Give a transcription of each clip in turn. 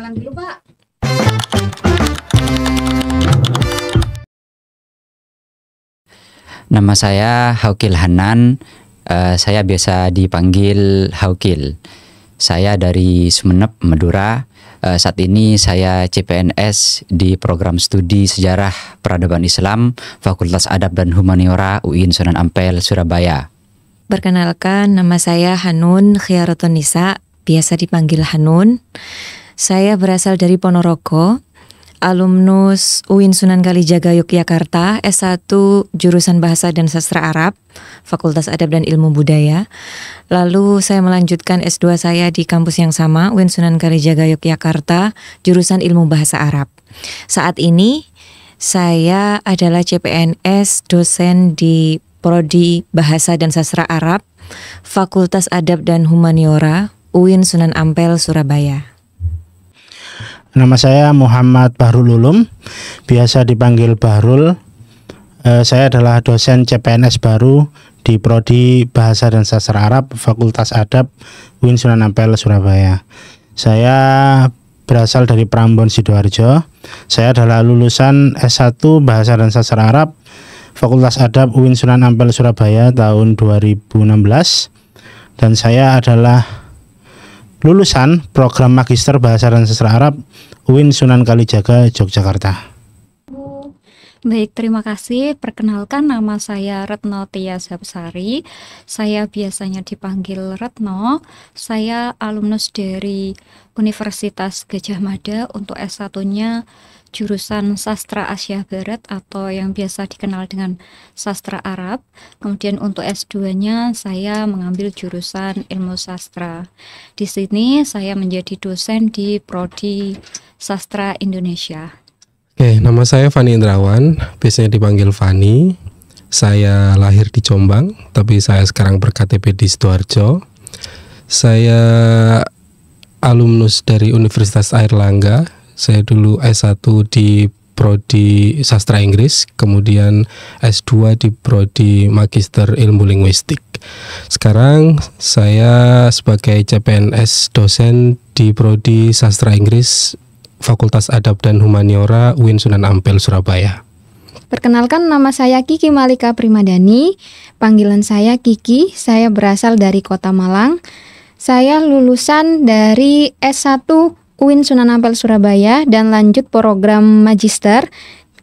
tangan dulu, Pak. Nama saya Haukil Hanan, saya biasa dipanggil Haukil. Saya dari Sumeneb, Madura. Saat ini saya CPNS di program studi Sejarah Peradaban Islam, Fakultas Adab dan Humaniora UIN Sunan Ampel, Surabaya. Perkenalkan, nama saya Hanun Khiaratun Nisa, biasa dipanggil Hanun. Saya berasal dari Ponorogo, alumnus UIN Sunan Kalijaga Yogyakarta, S1 jurusan Bahasa dan Sastra Arab, Fakultas Adab dan Ilmu Budaya. Lalu saya melanjutkan S2 saya di kampus yang sama, UIN Sunan Kalijaga Yogyakarta, jurusan Ilmu Bahasa Arab. Saat ini saya adalah CPNS dosen di Prodi Bahasa dan Sastra Arab, Fakultas Adab dan Humaniora, UIN Sunan Ampel, Surabaya. Nama saya Muhammad Bahrul Ulum, biasa dipanggil Bahrul. Saya adalah dosen CPNS baru di Prodi Bahasa dan Sastra Arab, Fakultas Adab, UIN Sunan Ampel, Surabaya. Saya berasal dari Prambon, Sidoarjo. Saya adalah lulusan S1 Bahasa dan Sastra Arab, Fakultas Adab, UIN Sunan Ampel, Surabaya tahun 2016. Dan saya adalah lulusan program Magister Bahasa dan Sastra Arab UIN Sunan Kalijaga, Yogyakarta. Baik, terima kasih. Perkenalkan, nama saya Retno Tia Sapsari. Saya biasanya dipanggil Retno. Saya alumnus dari Universitas Gadjah Mada untuk S1-nya jurusan Sastra Asia Barat atau yang biasa dikenal dengan Sastra Arab. Kemudian untuk S2-nya saya mengambil jurusan Ilmu Sastra. Di sini saya menjadi dosen di Prodi Sastra Indonesia. Oke, nama saya Fani Indrawan, biasanya dipanggil Fani. Saya lahir di Jombang, tapi saya sekarang berKTP di Sidoarjo. Saya alumnus dari Universitas Airlangga. Saya dulu S1 di Prodi Sastra Inggris, kemudian S2 di Prodi Magister Ilmu Linguistik. Sekarang saya sebagai CPNS dosen di Prodi Sastra Inggris, Fakultas Adab dan Humaniora, UIN Sunan Ampel, Surabaya. Perkenalkan, nama saya Kiki Malika Primadani, panggilan saya Kiki, saya berasal dari Kota Malang. Saya lulusan dari S1 UIN Sunan Ampel, Surabaya dan lanjut program Magister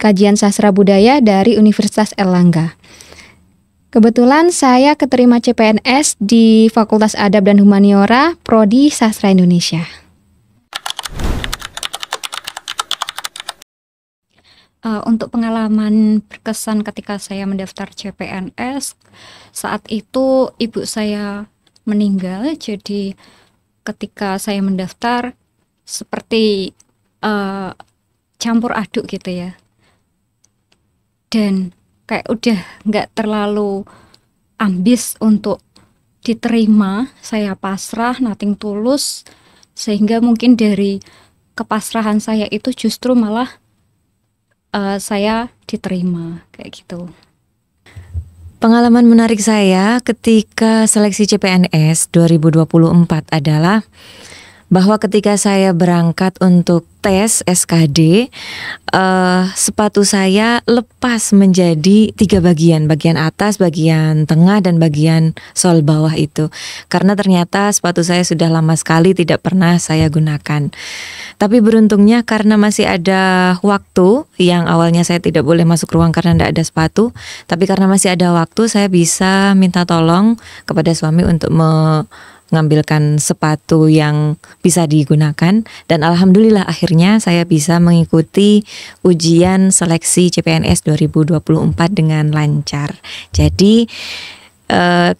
Kajian Sastra Budaya dari Universitas Airlangga. Kebetulan saya keterima CPNS di Fakultas Adab dan Humaniora, Prodi Sastra Indonesia. Untuk pengalaman berkesan ketika saya mendaftar CPNS, saat itu ibu saya meninggal, jadi ketika saya mendaftar seperti campur aduk gitu ya, dan kayak udah nggak terlalu ambis untuk diterima. Saya pasrah, nothing tulus, sehingga mungkin dari kepasrahan saya itu justru malah saya diterima kayak gitu. Pengalaman menarik saya ketika seleksi CPNS 2024 adalah bahwa ketika saya berangkat untuk tes SKD, sepatu saya lepas menjadi 3 bagian, bagian atas, bagian tengah, dan bagian sol bawah itu. Karena ternyata sepatu saya sudah lama sekali tidak pernah saya gunakan. Tapi beruntungnya karena masih ada waktu, yang awalnya saya tidak boleh masuk ruang karena tidak ada sepatu, tapi karena masih ada waktu saya bisa minta tolong kepada suami untuk mengambilkan sepatu yang bisa digunakan, dan alhamdulillah akhirnya saya bisa mengikuti ujian seleksi CPNS 2024 dengan lancar. Jadi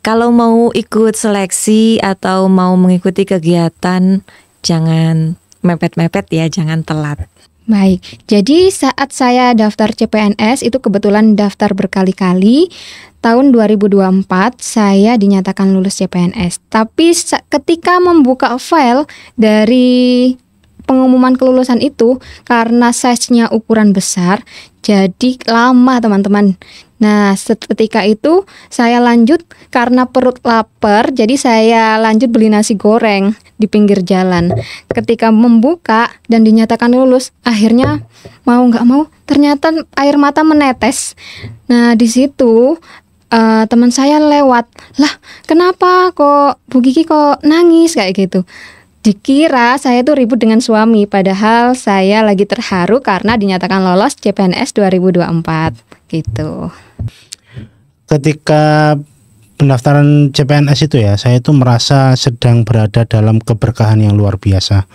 kalau mau ikut seleksi atau mau mengikuti kegiatan, jangan mepet-mepet ya, jangan telat. Baik, jadi saat saya daftar CPNS itu kebetulan daftar berkali-kali. Tahun 2024 saya dinyatakan lulus CPNS. Tapi ketika membuka file dari pengumuman kelulusan itu, karena size-nya ukuran besar, jadi lama teman-teman. Nah, ketika itu saya lanjut karena perut lapar, jadi saya lanjut beli nasi goreng. di pinggir jalan. Ketika membuka dan dinyatakan lulus, akhirnya mau nggak mau ternyata air mata menetes. Nah di situ teman saya lewat, lah kenapa kok Bu Kiki kok nangis kayak gitu. Dikira saya tuh ribut dengan suami, padahal saya lagi terharu karena dinyatakan lolos CPNS 2024 gitu. Ketika pendaftaran CPNS itu ya, saya itu merasa sedang berada dalam keberkahan yang luar biasa.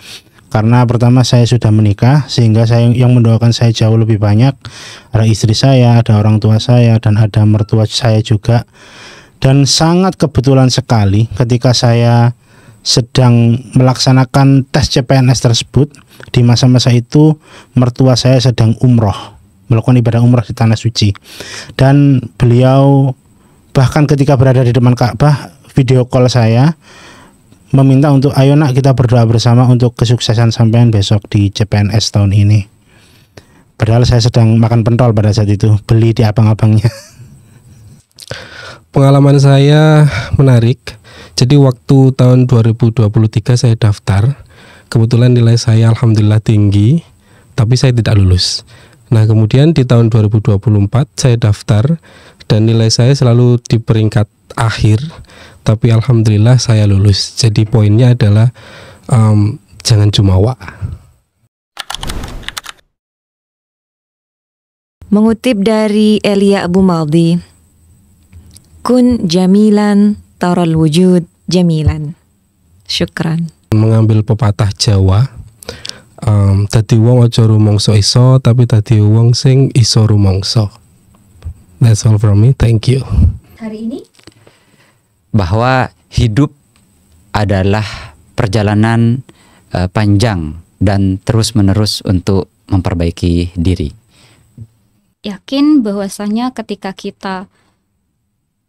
Karena pertama saya sudah menikah, sehingga saya yang mendoakan saya jauh lebih banyak. Ada istri saya, ada orang tua saya, dan ada mertua saya juga. Dan sangat kebetulan sekali ketika saya sedang melaksanakan tes CPNS tersebut, di masa-masa itu mertua saya sedang umroh, melakukan ibadah umroh di Tanah Suci. Dan beliau bahkan ketika berada di depan Ka'bah video call saya, meminta untuk ayo nak kita berdoa bersama untuk kesuksesan sampean besok di CPNS tahun ini. Padahal saya sedang makan pentol pada saat itu, beli di abang-abangnya. Pengalaman saya menarik. Jadi waktu tahun 2023 saya daftar. Kebetulan nilai saya alhamdulillah tinggi, tapi saya tidak lulus. Nah kemudian di tahun 2024 saya daftar dan nilai saya selalu di peringkat akhir, tapi alhamdulillah saya lulus. Jadi poinnya adalah jangan jumawa. Mengutip dari Elia Abu Maldi, kun jamilan taral wujud jamilan. Syukran. Mengambil pepatah Jawa, dadi wong aja rumangsa iso, tapi dadi wong sing iso rumangsa. That's all from me, thank you. Hari ini Bahwa hidup adalah perjalanan panjang dan terus-menerus untuk memperbaiki diri. yakin bahwasanya ketika kita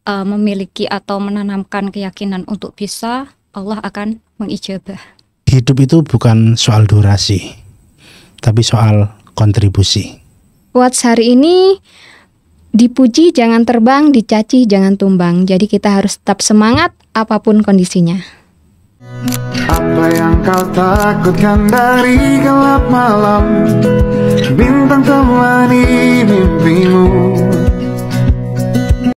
memiliki atau menanamkan keyakinan untuk bisa, Allah akan mengijabah. Hidup itu bukan soal durasi, tapi soal kontribusi. Quotes hari ini, dipuji jangan terbang, dicaci jangan tumbang. Jadi kita harus tetap semangat apapun kondisinya. Apa yang kau takutkan dari gelap malam, bintang temani mimpimu.